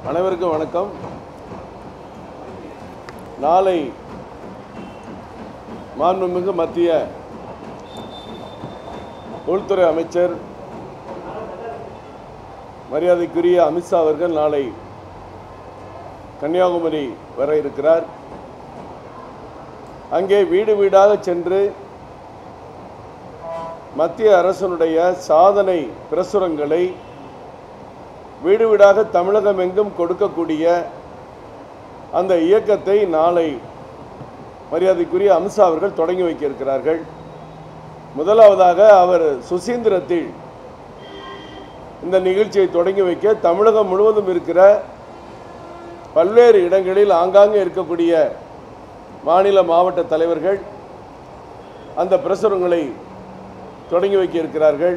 அனைவருக்கும் வணக்கம். நாளை மாண்புமிகு மத்திய உள்துறை அமைச்சர் மரியாதைக்குரிய அமித்ஷா அவர்கள் நாளை கன்னியாகுமரி வர இருக்கிறார். அங்கே வீடு வீடாக சென்று மத்திய அரசினுடைய சாதனை பிரசுரங்களை வீடு வீடாக தமிழகம் எங்கும் கொடுக்கக்கூடிய அந்த இயக்கத்தை நாளை மரியாதைக்குரிய அமித்ஷா அவர்கள் தொடங்கி வைக்க இருக்கிறார்கள். முதலாவதாக அவர் சுசீந்திரத்தில் இந்த நிகழ்ச்சியை தொடங்கி வைக்க தமிழகம் முழுவதும் இருக்கிற பல்வேறு இடங்களில் ஆங்காங்கே இருக்கக்கூடிய மாநில மாவட்ட தலைவர்கள் அந்த பிரசுரங்களை தொடங்கி வைக்க இருக்கிறார்கள்.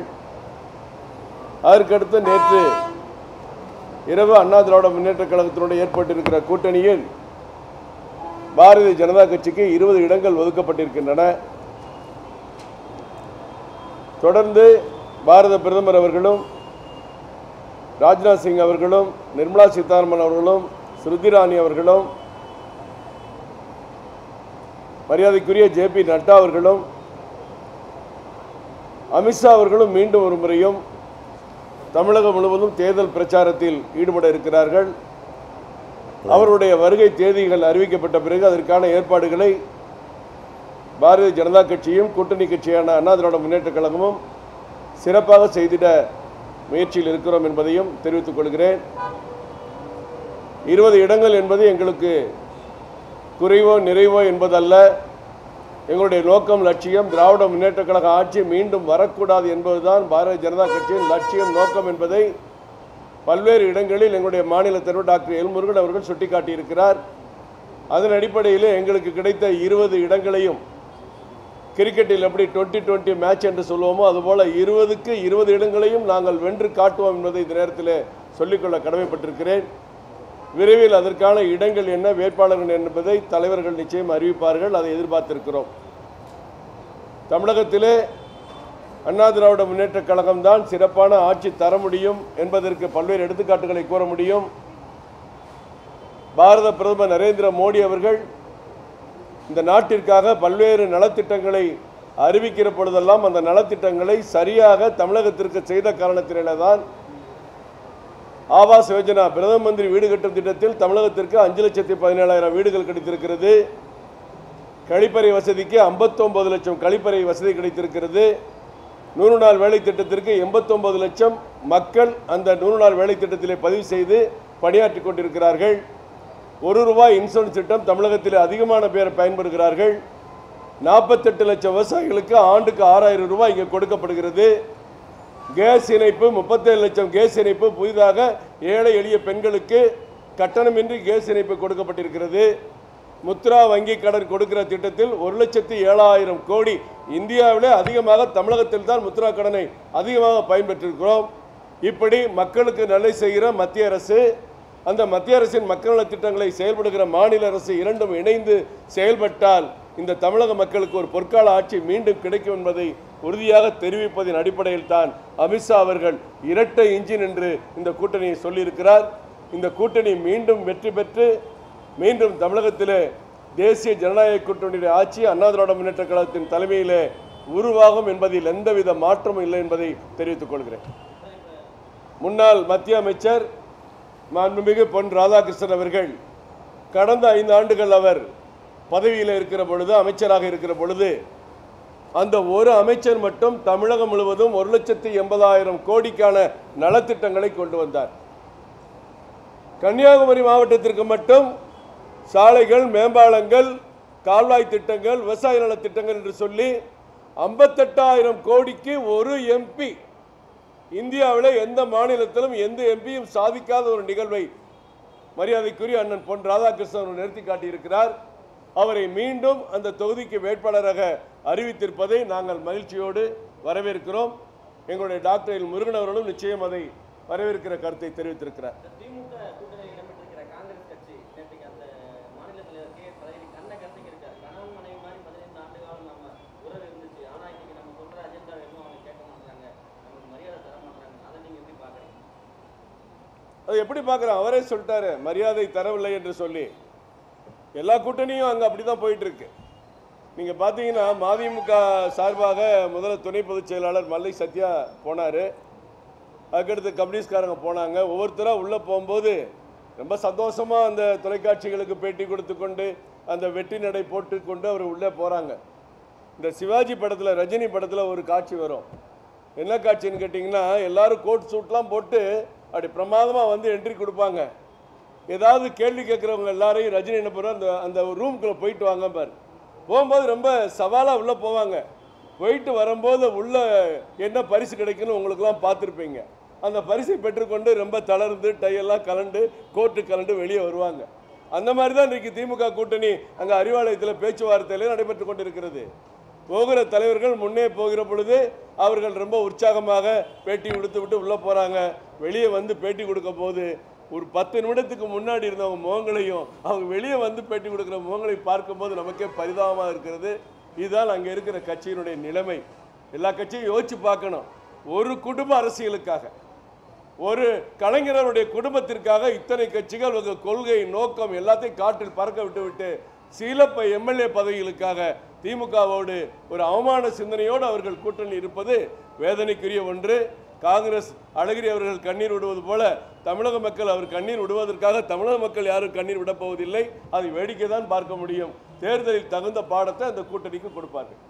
அதற்கடுத்து நேற்று இரவு அண்ணா திராவிட முன்னேற்ற கழகத்தினுடைய ஏற்பட்டிருக்கிற கூட்டணியில் பாரதிய ஜனதா கட்சிக்கு 20 இடங்கள் ஒதுக்கப்பட்டிருக்கின்றன. தொடர்ந்து பாரத பிரதமர் அவர்களும் ராஜ்நாத் சிங் அவர்களும் நிர்மலா சீதாராமன் அவர்களும் ஸ்மிருதி இரானி அவர்களும் மரியாதைக்குரிய JP நட்டா அவர்களும் அமித்ஷா அவர்களும் மீண்டும் ஒரு முறையும் தமிழகம் முழுவதும் தேர்தல் பிரச்சாரத்தில் ஈடுபட இருக்கிறார்கள். அவருடைய வருகை தேதிகள் அறிவிக்கப்பட்ட பிறகு அதற்கான ஏற்பாடுகளை பாரதிய ஜனதா கட்சியும் கூட்டணி கட்சியான அண்ணா திராவிட முன்னேற்ற கழகமும் சிறப்பாக செய்திட முயற்சியில் இருக்கிறோம் என்பதையும் தெரிவித்துக் கொள்கிறேன். 20 இடங்கள் என்பது எங்களுக்கு குறைவோ நிறைவோ என்பதல்ல. எங்களுடைய நோக்கம், லட்சியம் திராவிட முன்னேற்ற கழக ஆட்சி மீண்டும் வரக்கூடாது என்பதுதான் பாரதிய ஜனதா கட்சியின் லட்சியம், நோக்கம் என்பதை பல்வேறு இடங்களில் எங்களுடைய மாநில தலைவர் டாக்டர் எல் முருகன் அவர்கள் சுட்டிக்காட்டியிருக்கிறார். அதன் அடிப்படையில் எங்களுக்கு கிடைத்த 20 இடங்களையும் கிரிக்கெட்டில் எப்படி 20-20 மேட்ச் என்று சொல்லுவோமோ அதுபோல 20க்கு 20 இடங்களையும் நாங்கள் வென்று காட்டுவோம் என்பதை இந்த நேரத்தில் சொல்லிக்கொள்ள கடமைப்பட்டிருக்கிறேன். விரைவில் அதற்கான இடங்கள் என்ன, வேட்பாளர்கள் என்பதை தலைவர்கள் நிச்சயம் அறிவிப்பார்கள். அதை எதிர்பார்த்திருக்கிறோம். தமிழகத்திலே அண்ணா திராவிட முன்னேற்ற கழகம்தான் சிறப்பான ஆட்சி தர முடியும் என்பதற்கு பல்வேறு எடுத்துக்காட்டுகளை கூற முடியும். பாரத பிரதமர் நரேந்திர மோடி அவர்கள் இந்த நாட்டிற்காக பல்வேறு நலத்திட்டங்களை அறிவிக்கிற பொழுதெல்லாம் அந்த நலத்திட்டங்களை சரியாக தமிழகத்திற்கு செய்த காரணத்தினால்தான் ஆவாஸ் யோஜனா பிரதம மந்திரி வீடு கட்டும் திட்டத்தில் தமிழகத்திற்கு 5,17,000 வீடுகள் கிடைத்திருக்கிறது. கழிப்பறை வசதிக்கு 59 லட்சம் கழிப்பறை வசதி கிடைத்திருக்கிறது. 100 நாள் வேலை திட்டத்திற்கு 89 லட்சம் மக்கள் அந்த 100 நாள் வேலை திட்டத்திலே பதிவு செய்து பணியாற்றி கொண்டிருக்கிறார்கள். ₹1 இன்சூரன்ஸ் திட்டம் தமிழகத்தில் அதிகமான பேர் பயன்படுகிறார்கள். 48 லட்சம் விவசாயிகளுக்கு ஆண்டுக்கு ₹6,000 இங்கே கொடுக்கப்படுகிறது. கேஸ் இணைப்பு 37 லட்சம் கேஸ் இணைப்பு புதிதாக ஏழை எளிய பெண்களுக்கு கட்டணமின்றி கேஸ் இணைப்பு கொடுக்கப்பட்டிருக்கிறது. முத்ரா வங்கி கடன் கொடுக்கிற திட்டத்தில் 1,07,000 கோடி, இந்தியாவிலே அதிகமாக தமிழகத்தில் தான் முத்ரா கடனை அதிகமாக பயன்பெற்றிருக்கிறோம். இப்படி மக்களுக்கு நன்மை செய்கிற மத்திய அரசு, அந்த மத்திய அரசின் மக்கள் நல திட்டங்களை செயல்படுகிற மாநில அரசு இரண்டும் இணைந்து செயல்பட்டால் இந்த தமிழக மக்களுக்கு ஒரு பொற்கால ஆட்சி மீண்டும் கிடைக்கும் என்பதை உறுதியாக தெரிவிப்பதின் அடிப்படையில் தான் அமித்ஷா அவர்கள் இரட்டை இன்ஜின் என்று இந்த கூட்டணியை சொல்லியிருக்கிறார். இந்த கூட்டணி மீண்டும் வெற்றி பெற்று மீண்டும் தமிழகத்திலே தேசிய ஜனநாயக கூட்டணியுடைய ஆட்சி அண்ணா திராவிட முன்னேற்ற கழகத்தின் தலைமையிலே உருவாகும் என்பதில் எந்தவித மாற்றமும் இல்லை என்பதை தெரிவித்துக் கொள்கிறேன். முன்னாள் மத்திய அமைச்சர் மாண்புமிகு பொன் ராதாகிருஷ்ணன் அவர்கள் கடந்த 5 ஆண்டுகள் அவர் பதவியில் இருக்கிற பொழுது, அமைச்சராக இருக்கிற பொழுது, அந்த ஒரு அமைச்சர் மட்டும் தமிழகம் முழுவதும் 1,80,000 கோடிக்கான நலத்திட்டங்களை கொண்டு வந்தார். கன்னியாகுமரி மாவட்டத்திற்கு மட்டும் சாலைகள், மேம்பாலங்கள், கால்வாய் திட்டங்கள், விவசாய நல திட்டங்கள் என்று சொல்லி 58,000 கோடிக்கு ஒரு MP, இந்தியாவில் எந்த மாநிலத்திலும் எந்த எம்பியும் சாதிக்காத ஒரு நிகழ்வை மரியாதைக்குரிய அண்ணன் பொன் ராதாகிருஷ்ணன் நிறுத்தி காட்டியிருக்கிறார். அவரை மீண்டும் அந்த தொகுதிக்கு வேட்பாளராக அறிவித்திருப்பதை நாங்கள் மகிழ்ச்சியோடு வரவேற்கிறோம். எங்களுடைய டாக்டர் எல் முருகன் அவர்களும் நிச்சயம் அதை வரவேற்கிற கருத்தை தெரிவித்திருக்கிறார். அது எப்படி பார்க்குறேன், அவரே சொல்லிட்டாரு மரியாதை தரவில்லை என்று சொல்லி. எல்லா கூட்டணியும் அங்கே அப்படி தான் போயிட்டுருக்கு. நீங்கள் பார்த்தீங்கன்னா மதிமுக சார்பாக முதல்ல துணை பொதுச் செயலாளர் மல்லை சத்யா போனார், அதுக்கடுத்து கம்யூனிஸ்ட்காரங்க போனாங்க. ஒவ்வொருத்தராக உள்ளே போகும்போது ரொம்ப சந்தோஷமாக அந்த தொலைக்காட்சிகளுக்கு பேட்டி கொடுத்து கொண்டு அந்த வெற்றி நடை போட்டுக்கொண்டு அவர் உள்ளே போகிறாங்க. இந்த சிவாஜி படத்தில், ரஜினி படத்தில் ஒரு காட்சி வரும். என்ன காட்சின்னு கேட்டிங்கன்னா, எல்லாரும் கோட் சூட்லாம் போட்டு அப்படி பிரமாதமாக வந்து என்ட்ரி கொடுப்பாங்க. ஏதாவது கேள்வி கேட்குறவங்க எல்லாரையும் ரஜினி என்ன பண்ணுவார், அந்த அந்த ரூம்குள்ளே போயிட்டு வாங்க பாரு. போகும்போது ரொம்ப சவாலாக உள்ளே போவாங்க. போயிட்டு வரும்போது உள்ள என்ன பரிசு கிடைக்குன்னு உங்களுக்குலாம் பார்த்துருப்பீங்க. அந்த பரிசை பெற்றுக்கொண்டு ரொம்ப தளர்ந்து டையெல்லாம் கலண்டு கோட்டு கலண்டு வெளியே வருவாங்க. அந்த மாதிரி தான் இன்றைக்கி திமுக கூட்டணி அங்கே அறிவாலயத்தில் பேச்சுவார்த்தையிலே நடைபெற்று கொண்டிருக்கிறது. போகிற தலைவர்கள் முன்னே போகிற பொழுது அவர்கள் ரொம்ப உற்சாகமாக பேட்டி கொடுத்து விட்டு உள்ளே போகிறாங்க. வெளியே வந்து பேட்டி கொடுக்க போது ஒரு 10 நிமிடத்துக்கு முன்னாடி இருந்தவங்க முகங்களையும் அவங்க வெளியே வந்து பேட்டி கொடுக்குற முகங்களை பார்க்கும்போது நமக்கே பரிதாபமாக இருக்கிறது. இதுதான் அங்கே இருக்கிற கட்சியினுடைய நிலைமை. எல்லா கட்சியும் யோசிச்சு பார்க்கணும். ஒரு குடும்ப அரசியலுக்காக, ஒரு கலைஞருடைய குடும்பத்திற்காக இத்தனை கட்சிகள் கொள்கை நோக்கம் எல்லாத்தையும் காற்றில் பறக்க விட்டு சில எம்எல்ஏ பதவிகளுக்காக திமுகவோடு ஒரு அவமான சிந்தனையோடு அவர்கள் கூட்டணி இருப்பது வேதனைக்குரிய ஒன்று. காங்கிரஸ் அழகிரி அவர்கள் கண்ணீர் விடுவது போல தமிழக மக்கள் அவர் கண்ணீர் விடுவதற்காக தமிழக மக்கள் யாரும் கண்ணீர் விடப்போவதில்லை. அதை வேடிக்கை தான் பார்க்க முடியும். தேர்தலில் தகுந்த பாடத்தை அந்த கூட்டணிக்கு கொடுப்பார்கள்.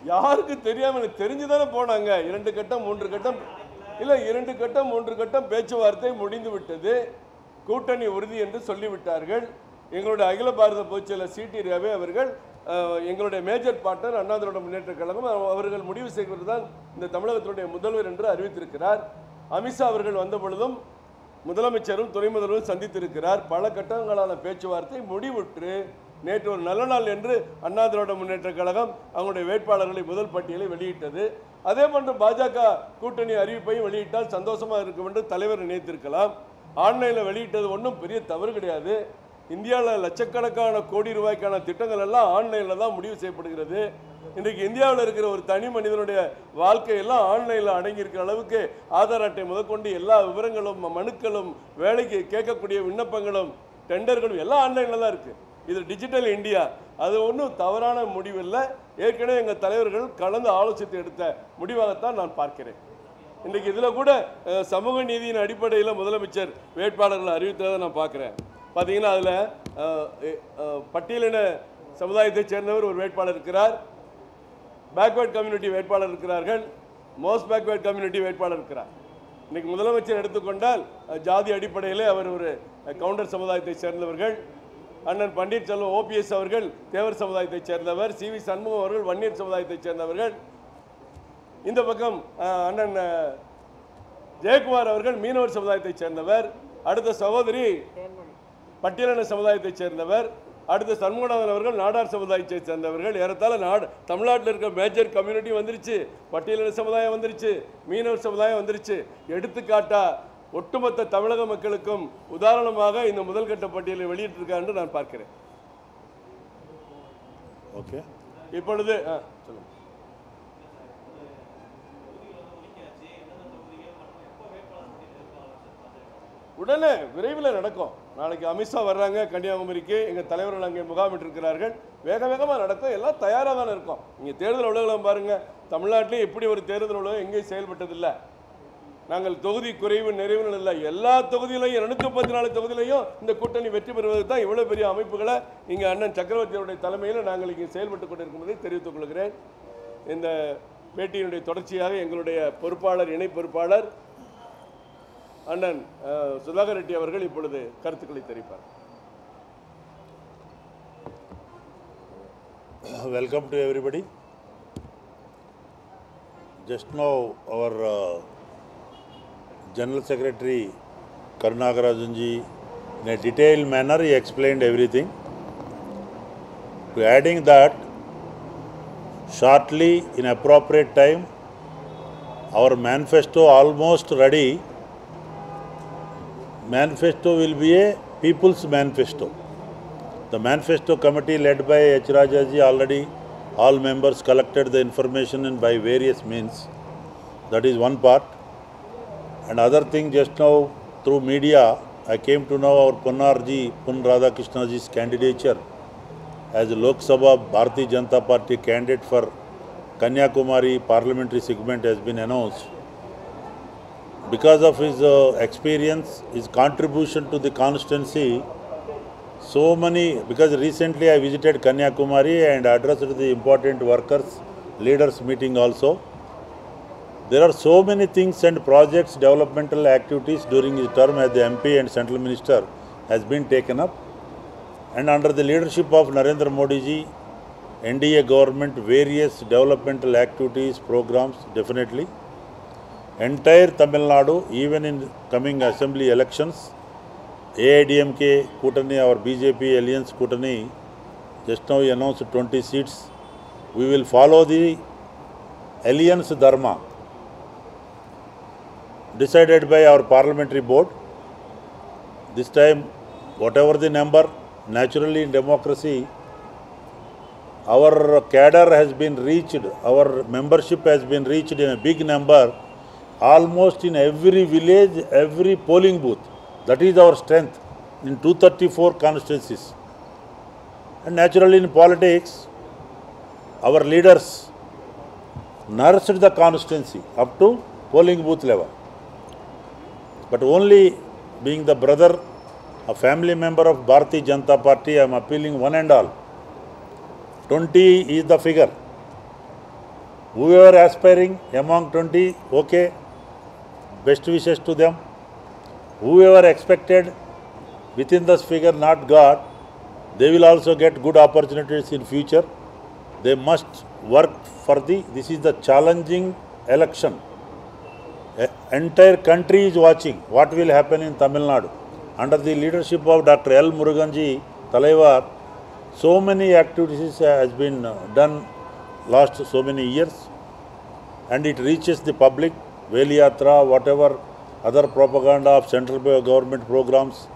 யாருக்கு தெரியாம தெரிஞ்சுதானே போனாங்க. 2 கட்டம் 3 கட்டம் இல்லை, 2 கட்டம் 3 கட்டம் பேச்சுவார்த்தை முடிந்து விட்டது. கூட்டணி உறுதி என்று சொல்லிவிட்டார்கள். எங்களுடைய அகில பாரத பொதுச்செயலர் சிடி ரவி அவர்கள், எங்களுடைய மேஜர் பார்ட்னர் அண்ணா திராவிட முன்னேற்ற கழகம், அவர்கள் முடிவு செய்வது தான் இந்த தமிழகத்தினுடைய முதல்வர் என்று அறிவித்திருக்கிறார். அமித்ஷா அவர்கள் வந்த பொழுதும் முதலமைச்சரும் துணை முதல்வரும் சந்தித்திருக்கிறார். பல கட்டங்களான பேச்சுவார்த்தை முடிவுற்று நேற்று ஒரு நல்ல நாள் என்று அண்ணா திராவிட முன்னேற்ற கழகம் அவங்களுடைய வேட்பாளர்களை முதல் பட்டியலை வெளியிட்டது. அதே போன்று பாஜக கூட்டணி அறிவிப்பையும் வெளியிட்டால் சந்தோஷமாக இருக்கும் என்று தலைவர் நினைத்திருக்கலாம். ஆன்லைனில் வெளியிட்டது ஒன்றும் பெரிய தவறு கிடையாது. இந்தியாவில் லட்சக்கணக்கான கோடி ரூபாய்க்கான திட்டங்கள் எல்லாம் ஆன்லைனில் தான் முடிவு செய்யப்படுகிறது. இன்றைக்கு இந்தியாவில் இருக்கிற ஒரு தனி மனிதனுடைய வாழ்க்கையெல்லாம் ஆன்லைனில் அடங்கியிருக்கிற அளவுக்கு ஆதார் அட்டை முதற்கொண்டு எல்லா விவரங்களும், மனுக்களும், வேலைக்கு கேட்கக்கூடிய விண்ணப்பங்களும், டெண்டர்களும் எல்லாம் ஆன்லைனில் தான் இருக்குது. இது டிஜிட்டல் இந்தியா. அது ஒன்றும் தவறான முடிவில்லை. ஏற்கனவே எங்கள் தலைவர்கள் கலந்து ஆலோசித்து எடுத்த முடிவாகத்தான் நான் பார்க்கிறேன். இன்றைக்கு இதில் கூட சமூக நீதியின் அடிப்படையில் முதலமைச்சர் வேட்பாளர்கள் அறிவித்ததை நான் பார்க்குறேன். பார்த்தீங்கன்னா அதில் பட்டியலின சமுதாயத்தைச் சேர்ந்தவர் ஒரு வேட்பாளர் இருக்கிறார், பேக்வேர்ட் கம்யூனிட்டி வேட்பாளர் இருக்கிறார்கள், மோஸ்ட் பேக்வேர்ட் கம்யூனிட்டி வேட்பாளர் இருக்கிறார். இன்றைக்கி முதலமைச்சர் எடுத்துக்கொண்டால் ஜாதி அடிப்படையில் அவர் ஒரு கவுண்டர் சமுதாயத்தைச் சேர்ந்தவர்கள். அண்ணன் பன்னீர்செல்வம் ஓபிஎஸ் அவர்கள் தேவர் சமுதாயத்தைச் சேர்ந்தவர், சிவி சண்முகம் அவர்கள் வன்னியர் சமுதாயத்தைச் சேர்ந்தவர்கள். இந்த பக்கம் அண்ணன் ஜெயக்குமார் அவர்கள் மீனவர் சமுதாயத்தைச் சேர்ந்தவர். அடுத்த சகோதரி பட்டியலின சமுதாயத்தைச் சேர்ந்தவர். அடுத்த சண்முகநாதன் அவர்கள் நாடார் சமுதாயத்தை சேர்ந்தவர்கள். ஏறத்தாழ தமிழ்நாட்டில் இருக்கிற மேஜர் கம்யூனிட்டி வந்துருச்சு. பட்டியலின சமுதாயம் வந்துருச்சு, மீனவர் சமுதாயம் வந்துருச்சு. எடுத்துக்காட்டா ஒட்டுமொத்த தமிழக மக்களுக்கும் உதாரணமாக இந்த முதல் கட்ட பட்டியலை வெளியிட்டிருக்கார் என்று நான் பார்க்கிறேன். ஓகே, இப்பொழுது சொல்லுங்க. உடனே விரைவில் நடக்கும். நாளைக்கு அமித்ஷா வர்றாங்க கன்னியாகுமரிக்கு, எங்கள் தலைவர்கள் அங்கே முகாமிட்டிருக்கிறார்கள். வேக வேகமாக நடக்கும். எல்லாம் தயாராக தானே இருக்கும். இங்கே தேர்தல் அலுவலகம் பாருங்கள், தமிழ்நாட்டிலே இப்படி ஒரு தேர்தல் அலுவலகம் எங்கேயும் செயல்பட்டதில்லை. நாங்கள் தொகுதி குறைவு நிறைவுகள் இல்லை, எல்லா தொகுதியிலையும் 214 தொகுதியிலையும் இந்த கூட்டணி வெற்றி பெறுவது தான் இவ்வளோ பெரிய அமைப்புகளை இங்கே அண்ணன் சக்கரவர்த்தியுடைய தலைமையில் நாங்கள் இங்கே செயல்பட்டு கொண்டிருக்கும்போதை தெரிவித்துக் கொள்கிறேன். இந்த பேட்டியினுடைய தொடர்ச்சியாக எங்களுடைய பொறுப்பாளர், இணை பொறுப்பாளர் அண்ணன் சுதாகர் ரெட்டி அவர்கள் இப்பொழுது கருத்துக்களை தெரிவிப்பார். Welcome to everybody. Just now our General Secretary Karunakarajanji, in a detailed manner, he explained everything. To adding that, shortly in appropriate time, our manifesto almost ready. Manifesto will be a people's manifesto. The manifesto committee led by H. Rajaji already all members collected the information and by various means. That is one part. And other thing, just now through media, I came to know our Ponnarji, Pon Radhakrishnaji's candidature as a Lok Sabha Bharatiya Janata Party candidate for Kanyakumari parliamentary segment has been announced. Because of his experience, his contribution to the constituency, so many, because recently I visited Kanyakumari and addressed the important workers, leaders meeting also. There are so many things and projects, developmental activities during his term as the MP and Central Minister has been taken up. And under the leadership of Narendra Modi ji, NDA government, various developmental activities, programs, definitely. Entire Tamil Nadu, even in coming assembly elections, AIDMK Kutani, our BJP Alliance Kutani, just now we announced 20 seats. We will follow the Alliance Dharma decided by our parliamentary board. This time, whatever the number, naturally in democracy, our cadre has been reached, our membership has been reached in a big number, almost in every village, every polling booth. That is our strength in 234 constituencies. And naturally in politics, our leaders nourished the constituency up to polling booth level. But only being the brother, a family member of Bharatiya Janata Party, I am appealing one and all. 20 is the figure. Whoever aspiring among 20, okay, best wishes to them. Whoever expected within this figure not got, they will also get good opportunities in future. They must work for this is the challenging election. Entire country is watching what will happen in Tamil Nadu. Under the leadership of Dr. L. Muruganji Talaivar, so many activities has been done last so many years, and it reaches the public. Veli Yatra, whatever other propaganda of central government programs,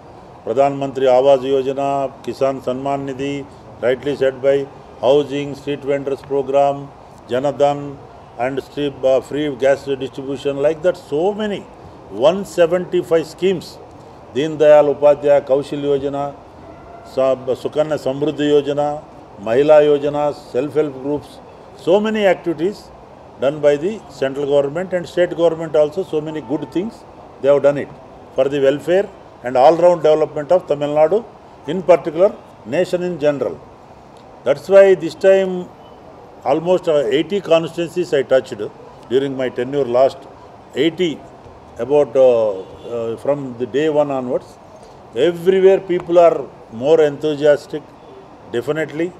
Pradhan Mantri Awas Yojana, Kisan Samman Nidhi, rightly said by housing, street vendors program, Janadan, and free gas distribution, like that, so many 175 schemes. Deen Dayal Upadhyaya Kaushal Yojana, Sukanya Samruddhi Yojana, Mahila Yojana, self-help groups, so many activities done by the central government and state government also. So many good things they have done it for the welfare and all-round development of Tamil Nadu, in particular nation in general. That's why this time almost 80 constituencies I touched during my tenure, last 80, about from the day one onwards. Everywhere people are more enthusiastic. Definitely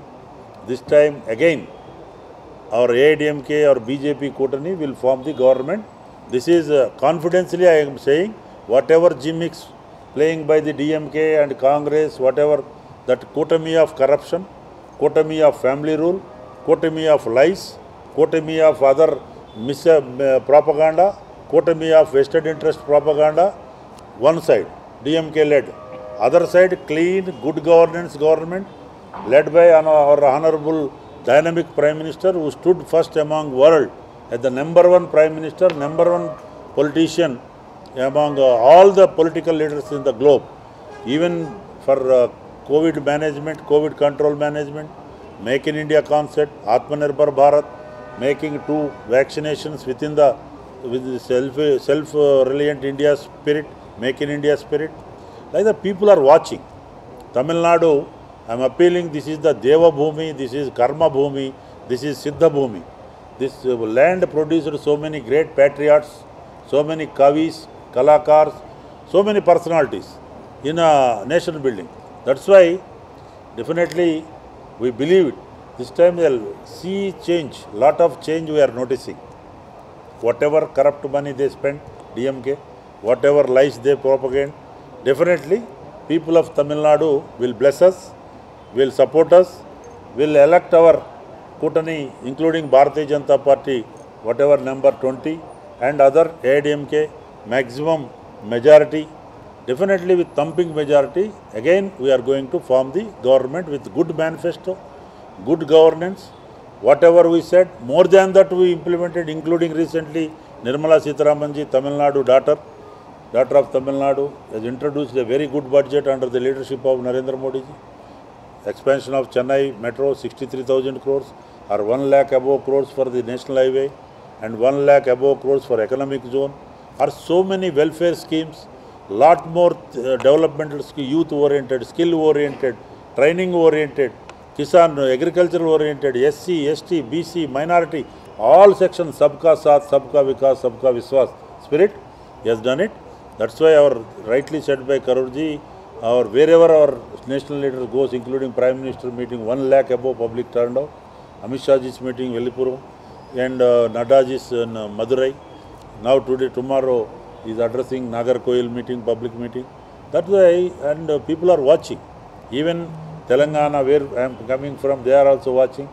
this time again our AIDMK or BJP Kutani will form the government. This is confidentially I am saying, whatever gimmicks playing by the DMK and Congress, whatever that Kutami of corruption, Kutami of family rule, Kutami of lies, Kutami of other propaganda, Kutami of vested interest propaganda, one side DMK led, other side clean good governance government led by our honorable dynamic Prime Minister, who stood first among world as the #1 Prime Minister, #1 politician among all the political leaders in the globe, even for COVID management, COVID control management, Make in India concept, Atmanirbhar Bharat, making 2 vaccinations within the self-reliant India spirit, Make in India spirit. Like that, people are watching. Tamil Nadu, I am appealing, this is the Deva Bhumi, this is Karma Bhumi, this is Siddha Bhumi. This land produced so many great patriots, so many kavis, kalakars, so many personalities in a nation building. That's why definitely we believe it. This time we will see change, lot of change we are noticing. Whatever corrupt money they spend, DMK, whatever lies they propagate, definitely people of Tamil Nadu will bless us, will support us, will elect our Kutani, including Bharatiya Janata Party, whatever number 20, and other AIDMK, maximum majority, definitely with thumping majority, again we are going to form the government with good manifesto, good governance. Whatever we said, more than that we implemented, including recently Nirmala Sitharamanji, Tamil Nadu daughter of Tamil Nadu, has introduced a very good budget under the leadership of Narendra Modi ji. Expansion of Chennai Metro, 63,000 crores, or 1 lakh above crores for the national highway, and 1 lakh above crores for economic zone, are so many welfare schemes, lot more developmental, youth oriented, skill oriented, training oriented, Kisan, agriculture oriented, SC, ST, BC, minority, all sections, Sabka Saath, Sabka Vikas, Sabka Viswas spirit, he has done it. That's why our, rightly said by Karurji, our wherever our national leader goes, including Prime Minister meeting, 1 lakh above public turnout, Amit Shah ji's meeting, Vellipuram, and Nadda ji's in Madurai. Now today, tomorrow, he is addressing Nagarkoil meeting, public meeting. That's why, and people are watching. Even Telangana, where I am coming from, they are also watching.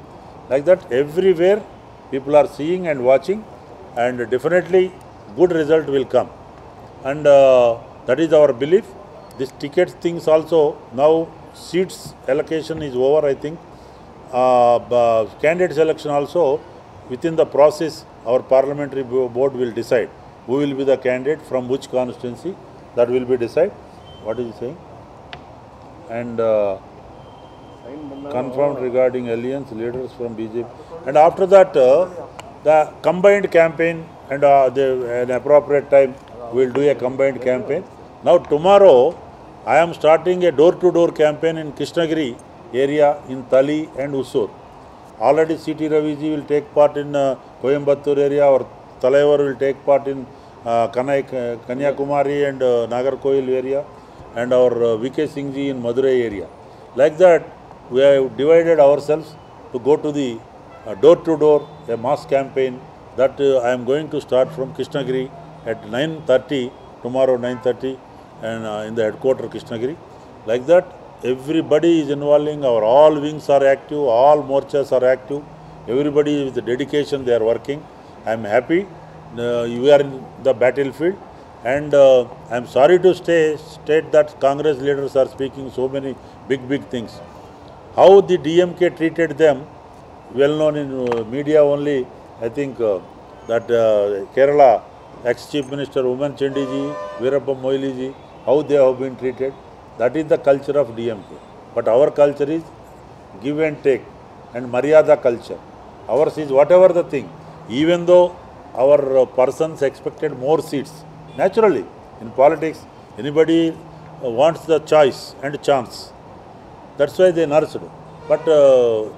Like that, everywhere people are seeing and watching, and definitely good result will come. And that is our belief. This ticket things also, now seats allocation is over, I think. Candidate selection also, within the process, our parliamentary board will decide who will be the candidate from which constituency. That will be decided. What is he saying? And confirmed regarding alliance leaders from BJP. And after that, the combined campaign and an appropriate time, we will do a combined campaign. Now tomorrow, I am starting a door-to-door campaign in Krishnagiri area, in Tali and Usur. Already C.T. Raviji will take part in Coimbatore area, or Talaivar will take part in Kanyakumari and Nagarkoil area, and our V.K. Singh ji in Madurai area. Like that, we have divided ourselves to go to the door-to-door, a mass campaign that I am going to start from Krishnagiri at 9:30, tomorrow 9:30, and in the headquarters Krishnagiri. Like that, everybody is involving, our all wings are active, all morchas are active, everybody with dedication they are working. I am happy. We are in the battlefield, and I am sorry to state that Congress leaders are speaking so many big things. How the DMK treated them, well known in media only, I think that Kerala ex-Chief Minister Uman Chandi ji, Veerappa Moily ji, how they have been treated. That is the culture of DMK. But our culture is give and take and Maryada culture. Ours is whatever the thing. Even though our persons expected more seats. Naturally, in politics, anybody wants the choice and chance. That's why they nursed. But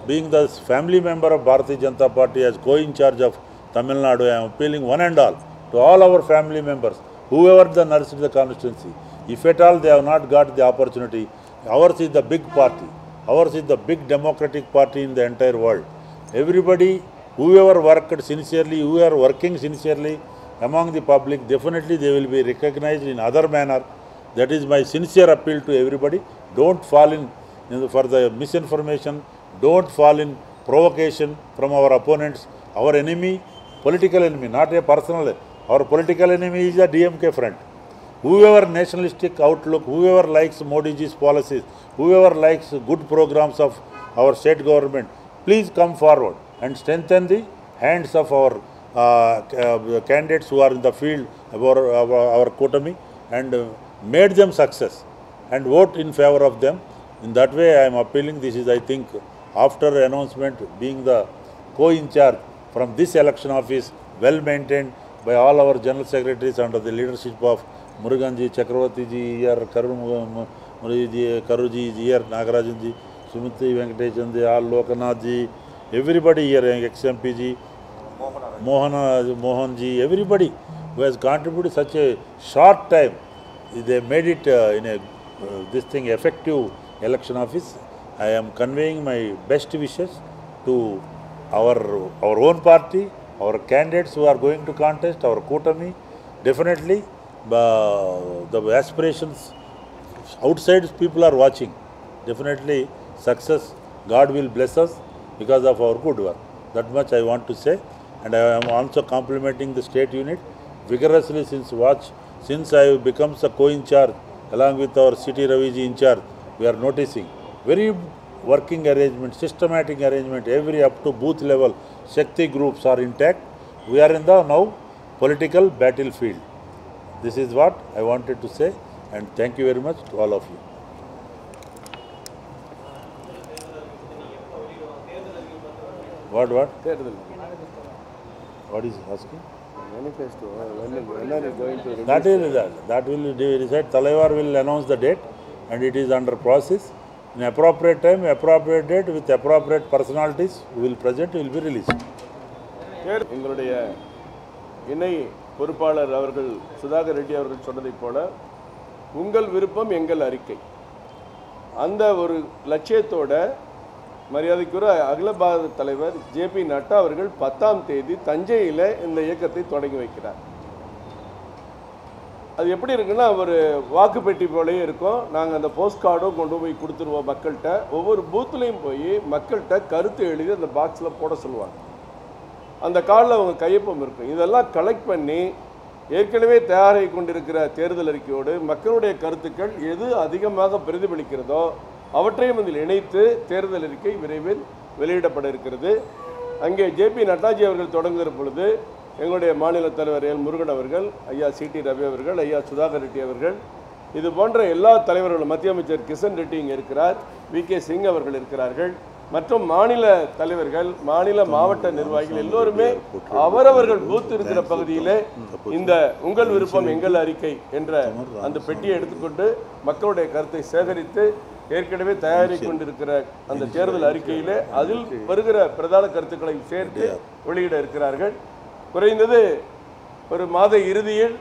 being the family member of Bharatiya Janata Party as co-in-charge of Tamil Nadu, I am appealing one and all to all our family members, whoever the nursed the constituency. If at all they have not got the opportunity, ours is the big party. Ours is the big democratic party in the entire world. Everybody, whoever worked sincerely, who are working sincerely among the public, definitely they will be recognized in other manner. That is my sincere appeal to everybody. Don't fall in for the misinformation. Don't fall in provocation from our opponents. Our enemy, political enemy, not a personal. Our political enemy is the DMK front. Whoever nationalistic outlook, whoever likes Modi ji's policies, whoever likes good programs of our state government, please come forward and strengthen the hands of our candidates who are in the field, our Kutami, and made them success and vote in favor of them. In that way, I am appealing. This is, I think, after announcement, being the co-in-charge from this election office, well maintained by all our general secretaries under the leadership of Muruganji, Chakravarti ji, here, Karuji ji, here, Nagarajan ji, Sumiti Venkateshan ji, all Lokanath ji, everybody here, ex-MP ji, Mohan ji, everybody who has contributed such a short time, they made it in a this thing effective election office. I am conveying my best wishes to our own party, our candidates who are going to contest, our Kutami. Definitely, the aspirations outside people are watching. Definitely, success, God will bless us because of our good work. That much I want to say. And I am also complimenting the state unit vigorously since I have become a co-in-charge along with our city Raviji in charge, we are noticing very working arrangement, systematic arrangement, every up to booth level, Shakti groups are intact. We are in the now political battlefield. This is what I wanted to say, and thank you very much to all of you. What? தேர்தல் What is asking? manifesto. When are you going to release? That will decide. Talaivar will announce the date, and it is under process. In appropriate time, appropriate date, with appropriate personalities, we will present, will be released. எங்களுடைய இணை பொறுப்பாளர் அவர்கள் சுதாகர் ரெட்டி அவர்கள் சொன்னதைப் போல உங்கள் விருப்பம் எங்கள் அறிக்கை, அந்த ஒரு லட்சியத்தோட மரியாதைக்குரிய அகில பாரத தலைவர் ஜே.பி. நட்டா அவர்கள் 10ஆம் தேதி தஞ்சையில் இந்த இயக்கத்தை தொடங்கி வைக்கிறார். அது எப்படி இருக்குன்னா, ஒரு வாக்குப்பெட்டி போலயே இருக்கும். நாங்கள் அந்த போஸ்ட் கார்டும் கொண்டு போய் கொடுத்துருவோம் மக்கள்கிட்ட. ஒவ்வொரு பூத்துலேயும் போய் மக்கள்கிட்ட கருத்து எழுதி அந்த பாக்ஸில் போட சொல்லுவாங்க. அந்த கார்டில் அவங்க கையொப்பம் இருக்கும். இதெல்லாம் கலெக்ட் பண்ணி ஏற்கனவே தயாராகி கொண்டிருக்கிற தேர்தல் அறிக்கையோடு மக்களுடைய கருத்துக்கள் எது அதிகமாக பிரதிபலிக்கிறதோ அவற்றையும் இதில் இணைத்து தேர்தல் அறிக்கை விரைவில் வெளியிடப்பட இருக்கிறது. அங்கே ஜே.பி. நட்டாஜி அவர்கள் தொடங்குகிற பொழுது எங்களுடைய மாநில தலைவர் எல். முருகன் அவர்கள், ஐயா சி.டி. ரவி அவர்கள், ஐயா சுதாகர் ரெட்டி அவர்கள், இது போன்ற எல்லா தலைவர்களும், மத்திய அமைச்சர் கிஷன் ரெட்டி இங்கே இருக்கிறார், வி.கே. சிங் அவர்கள் இருக்கிறார்கள், மற்றும் மாநில தலைவர்கள், மாநில மாவட்ட நிர்வாகிகள் எல்லோருமே அவரவர்கள் பூத் இருக்கிற பகுதியிலே இந்த உங்கள் விருப்பம் எங்கள் அறிக்கை என்ற அந்த பெட்டியை எடுத்துக்கொண்டு மக்களுடைய கருத்தை சேகரித்து ஏற்கனவே தயாரித்து கொண்டிருக்கிற அந்த தேர்தல் அறிக்கையிலே அதில் வருகிற பிரதான கருத்துக்களை சேர்த்து வெளியிட இருக்கிறார்கள். குறைந்தது ஒரு மாத இறுதியில்,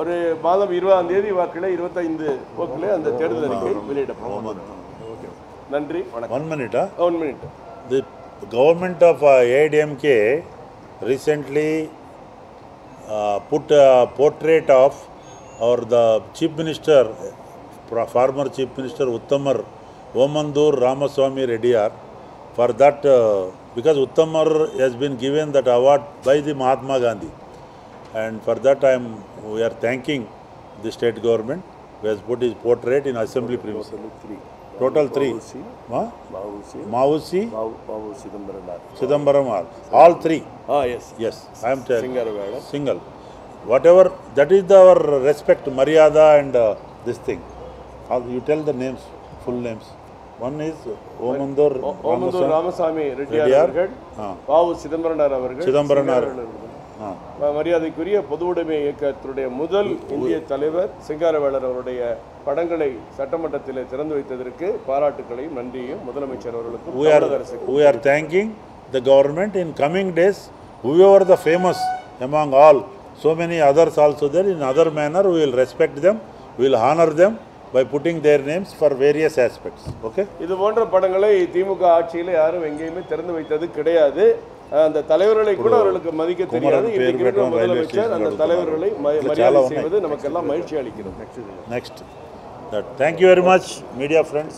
ஒரு மாதம் 20ஆம் தேதி வாக்கில் 25 போக்கில் அந்த தேர்தல் அறிக்கை வெளியிடப்படும். நன்றி, வணக்கம். 1 minute. 1 minute. The government of AIDMK recently put a portrait of the Chief Minister, former Chief Minister Uttamar Omandur Ramaswamy Reddyar. For that, because Uttamar has been given that award by the Mahatma Gandhi, and for that we are thanking the state government who has put his portrait in assembly premises. Total 3. Mausi, Chidambaram, all 3. Yes. I am telling. Single. Whatever, that is our respect, Maryada, and this thing. You tell the names, full names. One is Omandur Ramaswamy Reddyar, Vavu Chidambaram, மரியாதைக்குரிய பொது உடைமை இயக்கத்துடைய முதல் இந்திய தலைவர் சிங்காரவேலர் அவருடைய படங்களை சட்டமன்றத்தில் திறந்து வைத்ததற்கு பாராட்டுக்களையும் நன்றியும் முதலமைச்சர் அவர்களுக்கு. We are thanking the government. In coming days, whoever the famous among all, so many others also there, in other manner we will respect them, we will honor them by putting their names for various aspects. Okay? இது போன்ற படங்களை திமுக ஆட்சியில் யாரும் எங்கேயுமே திறந்து வைத்தது கிடையாது. அந்த தலைவர்களை கூட அவர்களுக்கு மதிக்க தெரியாது. இன்றைக்கு முதலமைச்சர் அந்த தலைவர்களை மரியாதை செய்வது நமக்கெல்லாம் மகிழ்ச்சி அளிக்கிறது. Next. Thank you very much, media friends.